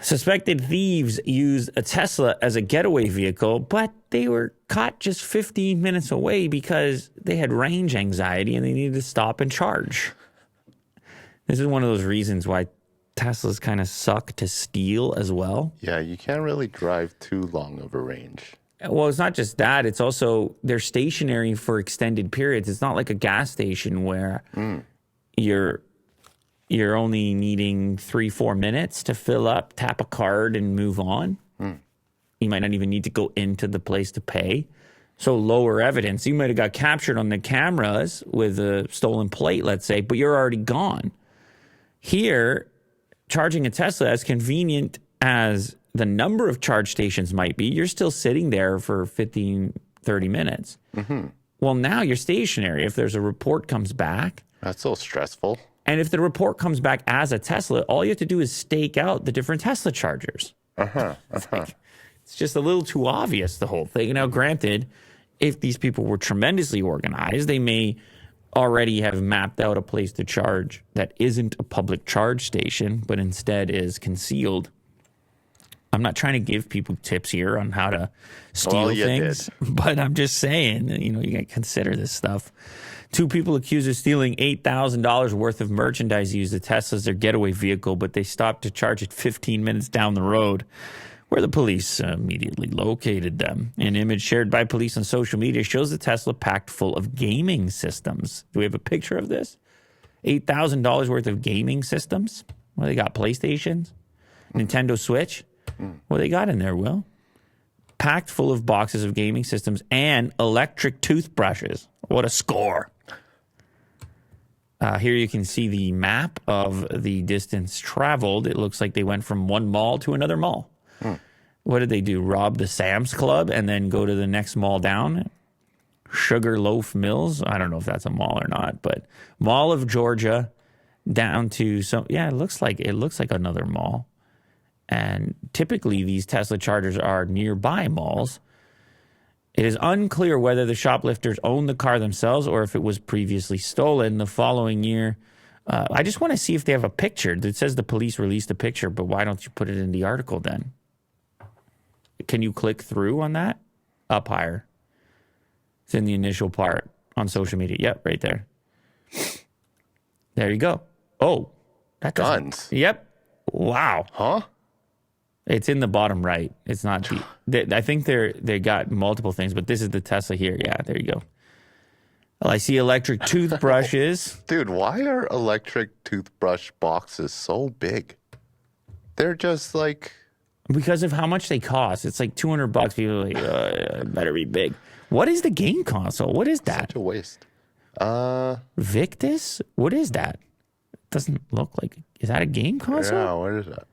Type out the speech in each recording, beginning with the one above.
Suspected thieves used a Tesla as a getaway vehicle, but they were caught just 15 minutes away because they had range anxiety and they needed to stop and charge. This is one of those reasons why Teslas kind of suck to steal as well. Yeah, you can't really drive too long of a range. Well, it's not just that. It's also they're stationary for extended periods. It's not like a gas station where you're only needing 3-4 minutes to fill up, tap a card, and move on. You might not even need to go into the place to pay. So lower evidence. You might have got captured on the cameras with a stolen plate, let's say, but you're already gone. Here, charging a Tesla, as convenient as the number of charge stations might be, you're still sitting there for 15, 30 minutes. Well, now you're stationary. If there's a report comes back. That's so stressful. And if the report comes back as a Tesla, all you have to do is stake out the different Tesla chargers. It's just a little too obvious, the whole thing. Now, granted, if these people were tremendously organized, they may already have mapped out a place to charge that isn't a public charge station, but instead is concealed. I'm not trying to give people tips here on how to steal things, but I'm just saying, you got to consider this stuff. 2 people accused of stealing $8,000 worth of merchandise used the Tesla as their getaway vehicle, but they stopped to charge it 15 minutes down the road, where the police immediately located them. An image shared by police on social media shows the Tesla packed full of gaming systems. Do we have a picture of this? $8,000 worth of gaming systems? Well, they got PlayStations, Nintendo Switch. What they got in there, Will? Packed full of boxes of gaming systems and electric toothbrushes. What a score. Here you can see the map of the distance traveled. It looks like they went from one mall to another mall. What did they do? Rob the Sam's Club and then go to the next mall down? Sugarloaf Mills? I don't know if that's a mall or not, but Mall of Georgia down to some. Yeah, it looks like another mall. And typically these Tesla chargers are nearby malls. It is unclear whether the shoplifters owned the car themselves or if it was previously stolen. The following year, I just want to see if they have a picture. It says the police released a picture, but why don't you put it in the article then? Can you click through on that? Up higher. It's in the initial part on social media. Yep, right there. There you go. Oh, that guns. Yep. Wow. Huh? It's in the bottom right. It's not. I think they got multiple things, but this is the Tesla here. Yeah, there you go. Well, I see electric toothbrushes. Dude, why are electric toothbrush boxes so big? They're just like... Because of how much they cost. It's like $200. People are like, it better be big. What is the game console? What is that? Such a waste. Victus? What is that? It doesn't look like... Is that a game console? Yeah, what is that?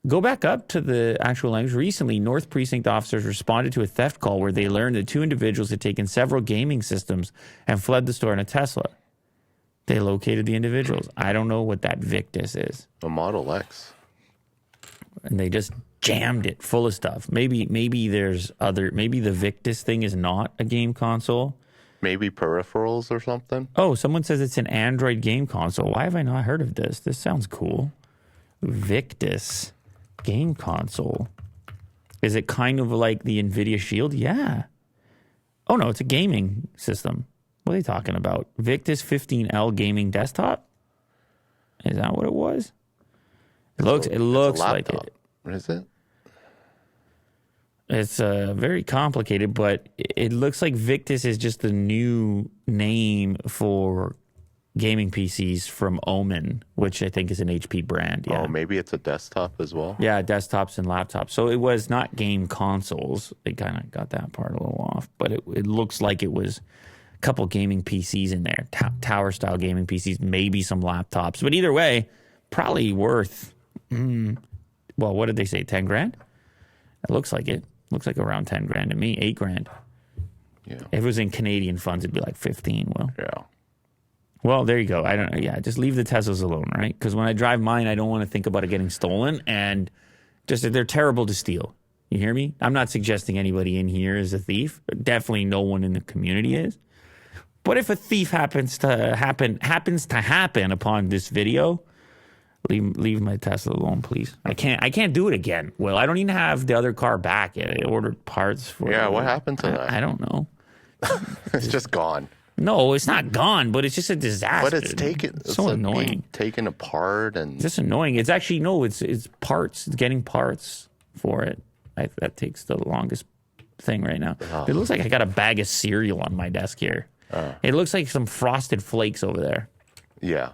Go back up to the actual language. Recently, North Precinct officers responded to a theft call where they learned that 2 individuals had taken several gaming systems and fled the store in a Tesla. They located the individuals. I don't know what that Victus is. A Model X. And they just jammed it full of stuff. Maybe there's other... Maybe the Victus thing is not a game console. Maybe peripherals or something. Oh, someone says it's an Android game console. Why have I not heard of this? This sounds cool. Victus game console. Is it kind of like the NVIDIA Shield? Yeah. Oh, no, it's a gaming system. What are they talking about? Victus 15L gaming desktop? Is that what it was? It looks like it. What is it? It's very complicated, but it looks like Victus is just the new name for gaming PCs from Omen, which I think is an HP brand. Yeah. Oh, maybe it's a desktop as well? Yeah, desktops and laptops. So it was not game consoles. They kind of got that part a little off, but it looks like it was a couple gaming PCs in there, tower-style gaming PCs, maybe some laptops. But either way, probably worth, well, what did they say, 10 grand? It looks like it. Looks like around 10 grand to me, 8 grand. Yeah. If it was in Canadian funds, it'd be like 15, Will. Yeah. Well, there you go. I don't know. Yeah, just leave the Teslas alone, right? Because when I drive mine, I don't want to think about it getting stolen, and just they're terrible to steal. You hear me? I'm not suggesting anybody in here is a thief. Definitely no one in the community is. But if a thief happens to happen upon this video, Leave my Tesla alone, please. I can't do it again. Well, I don't even have the other car back. I ordered parts for it. Yeah, what happened to that? I don't know. It's just gone. No, it's not gone, but it's just a disaster. But it's taken. It's so annoying. Taken apart and. It's just annoying. It's actually it's parts. It's getting parts for it. That takes the longest thing right now. Oh. It looks like I got a bag of cereal on my desk here. It looks like some Frosted Flakes over there. Yeah.